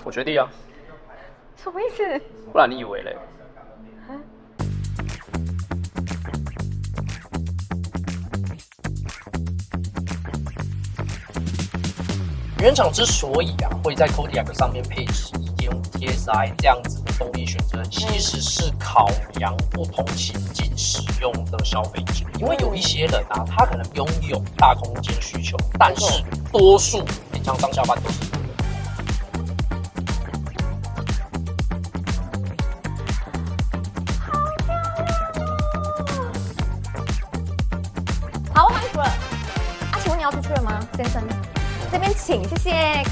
我決定啊。什麼意思？不然你以為嘞？原廠之所以會在 Kodiaq 上面配置 1.5 TSI 這樣子的動力選擇，其實是考量不同情境使用的消費者。因為有一些人他可能擁有大空間需求，但是多數平常上下班都是一個人。好，我换衣服了。請問你要出去了嗎，先生？這邊請，謝謝。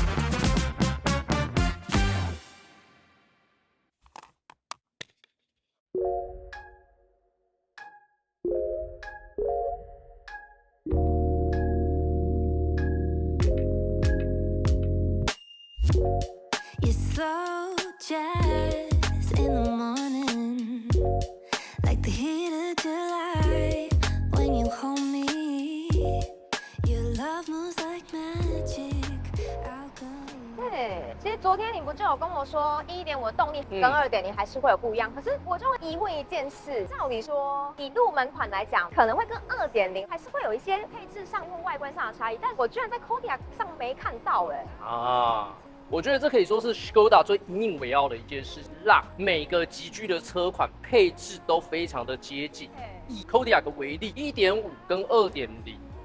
其實昨天你不就有跟我說1.5的動力跟2.0還是會有不一樣，可是我就會疑問一件事，照理說以入門款來講，可能會跟2.0還是會有一些配置上或外觀上的差異，但我居然在 Kodiaq 上沒看到我覺得這可以說是 Škoda 最引以為傲的一件事，讓每個級距的車款配置都非常的接近。以 Kodiaq 為例，1.5跟2.0。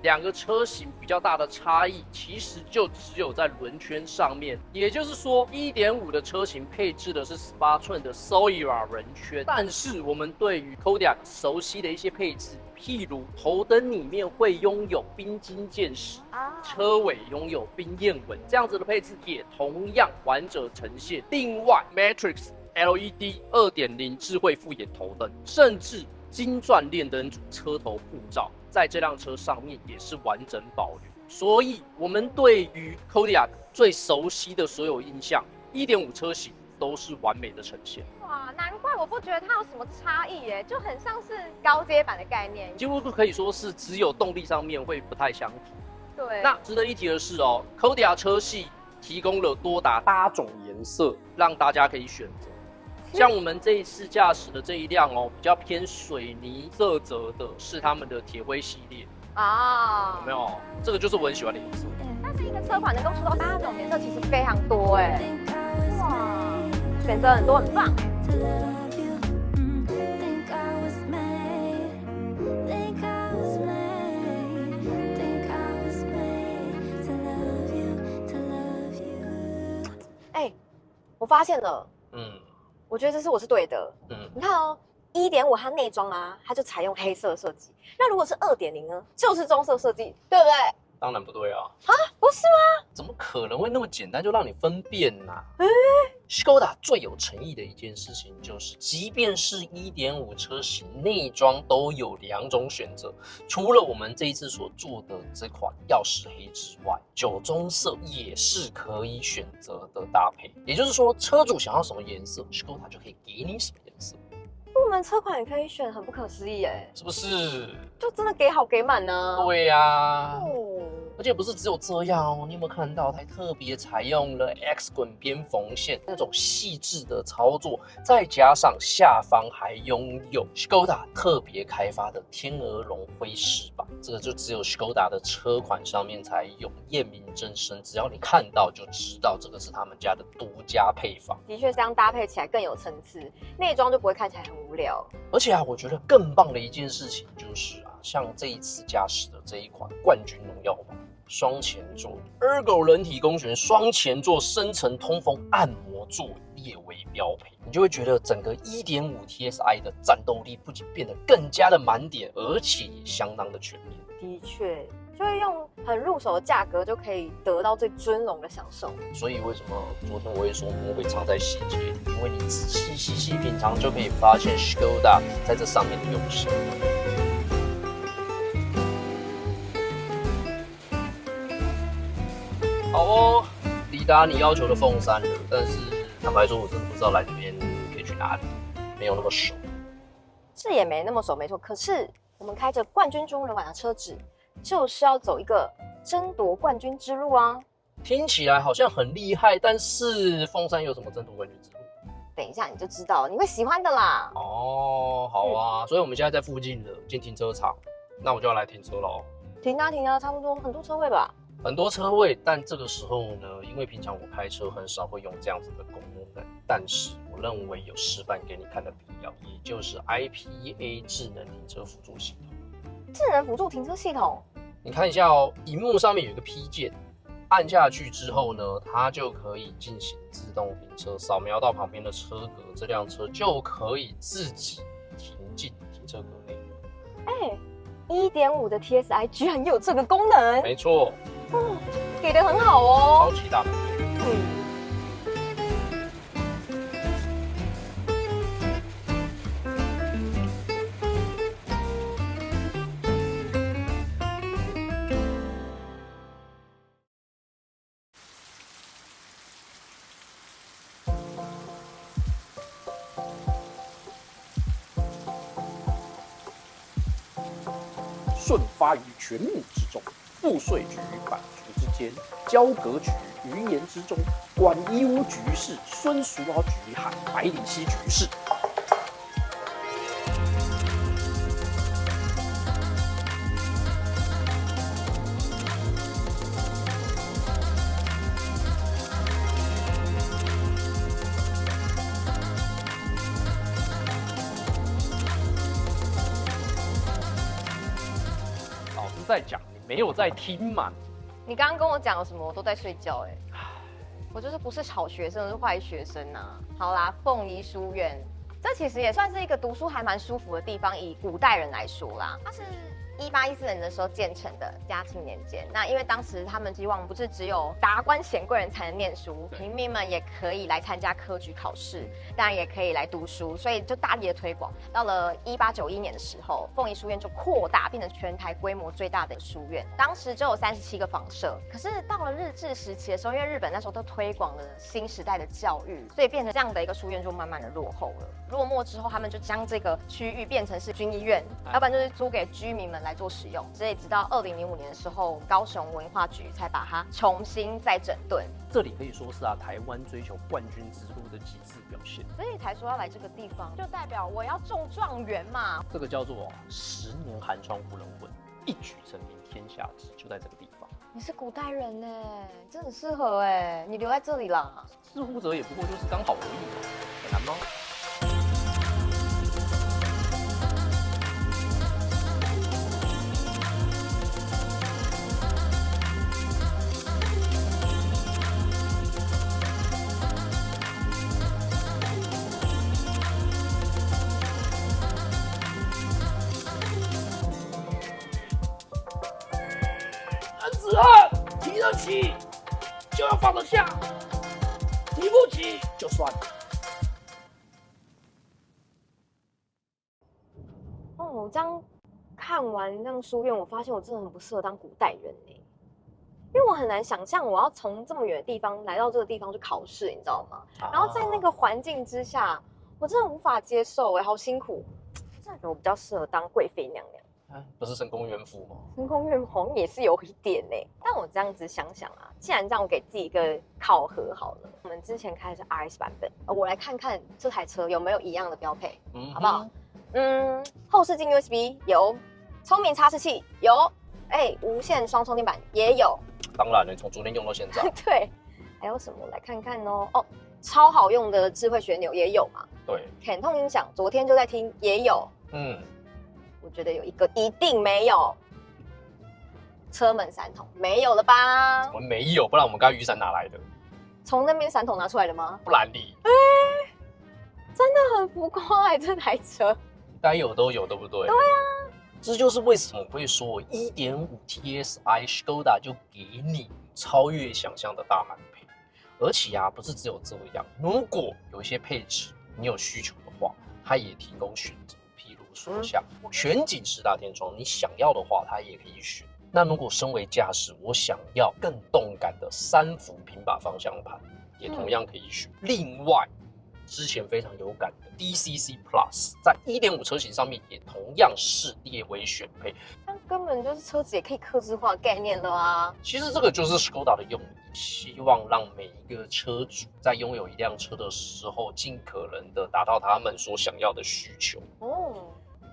两個車型比較大的差異，其實就只有在輪圈上面。也就是說 ，1.5 的車型配置的是18寸的 Solera 輪圈，但是我們對於 Kodiaq 熟悉的一些配置，譬如頭燈裡面會擁有冰晶鍵石，車尾擁有冰焰紋，這樣子的配置也同樣完整呈現。另外 ，Matrix LED 2.0 智慧複眼頭燈，甚至金鑽鏈燈組車頭護罩，在這輛車上面也是完整保留。所以，我們對於 Kodiaq 最熟悉的所有印象，1.5车型都是完美的呈现。哇，难怪我不觉得它有什麼差異耶，就很像是高階版的概念，幾乎可以說是只有動力上面會不太相同。對。那值得一提的是Kodiaq 車系提供了多達8種顏色，讓大家可以選擇。像我們這一次駕駛的這一輛比較偏水泥色澤的，是他們的鐵灰系列有沒有？這個就是我很喜歡的顏色。但是一個車款能夠出到8種顏色，其實非常多哎。哇，選擇很多，很棒。我發現了。我覺得我是對的。你看1.5它內裝它就採用黑色設計。那如果是2.0呢，就是棕色設計，對不對？當然不對啊！不是嗎？怎麼可能會那麼簡單就讓你分辨呢？Škoda 最有誠意的一件事情就是，即便是1.5車型內裝都有2種選擇，除了我們這一次所做的這款鑰匙黑之外，酒棕色也是可以選擇的搭配。也就是說，車主想要什麼顏色，Škoda 就可以給你什麼顏色。入門車款也可以選，很不可思議哎，是不是？就真的給好給滿呢？對呀。而且不是只有這樣你有沒有看到它特別採用了 X 滾邊縫線那種細緻的操作，再加上下方還擁有 Škoda 特別開發的天鵝絨灰飾板，這個就只有 Škoda 的車款上面才有，驗明正身，只要你看到就知道這個是他們家的獨家配方。的確，這樣搭配起來更有層次，內裝就不會看起來很無聊。而且我覺得更棒的一件事情就是像這一次駕駛的這一款冠軍榮耀版。雙前座 Ergo 人體工學雙前座深層通風按摩座列為標配，你就會覺得整個 1.5 TSI 的戰鬥力不僅變得更加的滿點，而且也相當的全面。的確，就會用很入手的價格就可以得到最尊榮的享受。所以為什麼昨天我會說魔鬼藏在細節裡？因為你仔細細品嘗，就可以發現 Škoda 在這上面的用心。好抵達你要求的鳳山了，但是坦白說，我真的不知道來這邊可以去哪裡，沒有那麼熟。是也沒那麼熟，沒錯。可是我們開着冠軍中人版的車子，就是要走一個爭奪冠軍之路啊！聽起來好像很厲害，但是鳳山有什麼征途冠軍之路？等一下你就知道了，你會喜歡的啦。哦，好啊，所以我们现在在附近的进停車场，那我就要來停車嘍。停啊，差不多很多車位吧。很多車位，但這個時候呢，因為平常我開車很少會用這樣子的功能，但是我認為有示範給你看的必要，也就是 IPA 智能停車輔助系統。智能輔助停車系統，你看一下哦，熒幕上面有一個 P 鍵，按下去之後呢，它就可以進行自動停車，掃描到旁邊的車格，這輛車就可以自己停進停車格內。1.5的 TSI 居然也有這個功能，沒錯。給的很好哦，超級大。瞬發於全民之眾，賦稅局與版圖之間，交閣局餘言之中，管夷吾局勢，孫叔敖局喊百里奚局勢。在講，你沒有在聽嘛？你剛剛跟我講了什麼？我都在睡覺哎、我就是不是好學生，是壞學生啊。好啦，鳳儀書院，這其實也算是一個讀書還蠻舒服的地方，以古代人來說啦，它是1814年的時候建成的，嘉慶年間。那因為當時他們希望不是只有達官顯貴人才能念書，平民們也可以來參加科舉考試，當然也可以來讀書，所以就大力的推廣。到了1891年的時候，鳳儀書院就擴大，變成全台規模最大的書院。當時就有37個房舍。可是到了日治時期的時候，因為日本那時候都推廣了新時代的教育，所以变成這樣的一個書院就慢慢的落後了。落寞之後，他們就將這個區域變成是軍醫院，要不然就是租給居民們來做使用。所以直到2005年的時候，高雄文化局才把它重新再整頓。這裡可以說是台灣追求冠軍之路的極致表現。所以才說要來這個地方，就代表我要中狀元嘛。這個叫做10年寒窗無人問，一舉成名天下知，就在這個地方。你是古代人呢，真很適合哎，你留在這裡啦。似乎者也不過就是剛好而已，很難嗎？提得起就要放得下，提不起就算了。我這樣看完這樣書院，我發現我真的很不適合當古代人哎，因為我很難想象我要從這麼遠的地方來到這個地方去考試，你知道嗎？然後在那個環境之下，我真的無法接受哎，好辛苦。我真的覺得我比較適合當貴妃娘娘。不是深宮怨婦嗎？深宮怨婦好像也是有一點呢，但我這樣子想想啊，既然這樣，我給自己一個考核好了。我們之前開的是 RS 版本，我來看看這台車有沒有一樣的標配，好不好？後視鏡 USB 有，聰明插式器有，無線雙充電板也有。當然了，從昨天用到現在。對，還有什麼？來看看哦。超好用的智慧旋鈕也有嘛？對。Kenton 音響，昨天就在聽，也有。我覺得有一個一定沒有，車門3筒沒有了吧？怎麼沒有？不然我們剛剛雨傘哪來的？從那邊3筒拿出來的嗎？不然你真的很浮誇這台車，該有都有，對不對？對啊，這就是為什麼會說 1.5 TSI Škoda 就給你超越想象的大滿配，而且不是只有這樣，如果有一些配置你有需求的話，它也提供選擇。說下全景10大天窗，你想要的話，它也可以選。那如果身為駕駛，我想要更動感的3幅平把方向盤，也同樣可以選。另外，之前非常有感的 DCC Plus， 在 1.5 車型上面也同樣是列為選配。那根本就是車子也可以客製化的概念了啊！其實這個就是 Škoda 的用意。希望讓每一個車主在擁有一輛車的時候，盡可能的達到他們所想要的需求。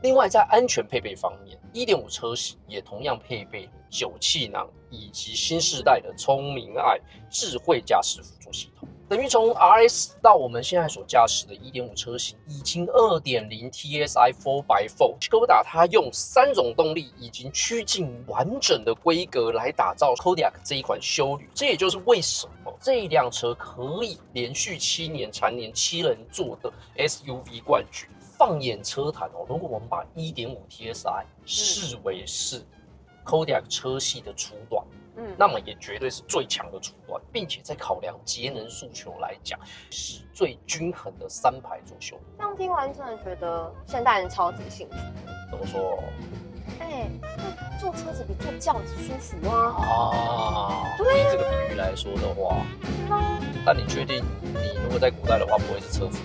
另外，在安全配備方面 ，1.5 車型也同樣配備了9氣囊以及新世代的聰明愛智慧駕駛輔助系統。等於從 RS 到我們現在所駕駛的 1.5 車型，已經 2.0 TSI 4x4，Škoda 它用3種動力已經趨近完整的規格來打造 Kodiaq 這一款休旅。這也就是為什麼這一輛車可以連續7年蟬聯7人座的 SUV 冠軍。放眼車壇哦，如果我們把 1.5 TSI 視為是 Kodiaq 車系的初段，那麼也絕對是最強的初段，並且在考量節能訴求來講，是最均衡的3排座休旅。這樣聽完真的覺得現代人超級幸福。怎麼說？坐車子比坐轎子舒服啊！对啊，以這個比喻來說的話，但你確定你如果在古代的話，不會是車夫？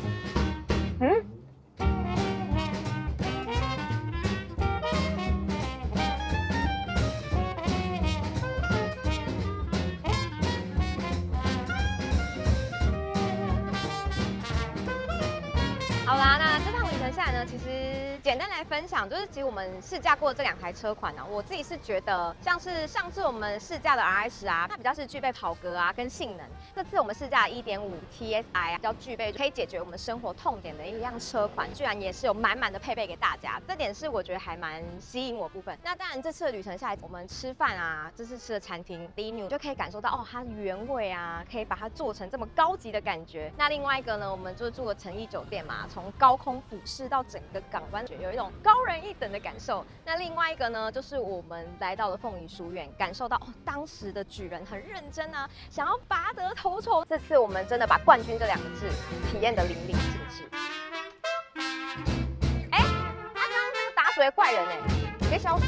好啦，那这趟旅程下来呢，其實簡單來分享，就是其實我們試駕過的這2台車款呢，我自己是覺得像是上次我們試駕的 RS 啊，它比較是具備跑格啊跟性能。這次我們試駕的 1.5 TSI 啊，比較具備可以解決我們生活痛點的一輛車款，居然也是有滿滿的配備給大家，這點是我覺得還蠻吸引我部分。那當然這次的旅程下來，我們吃飯啊，這次吃的餐廳Dinu就可以感受到哦，它原味啊，可以把它做成這麼高級的感覺。那另外一個呢，我們就住了誠毅酒店嘛，從高空俯視到整個港灣，有一種高人一等的感受。那另外一個呢，就是我們來到了鳳儀書院，感受到哦，當時的舉人很認真啊，想要拔得頭籌。這次我們真的把冠軍這2個字體驗得淋漓盡致。他剛剛那個打水的怪人別消失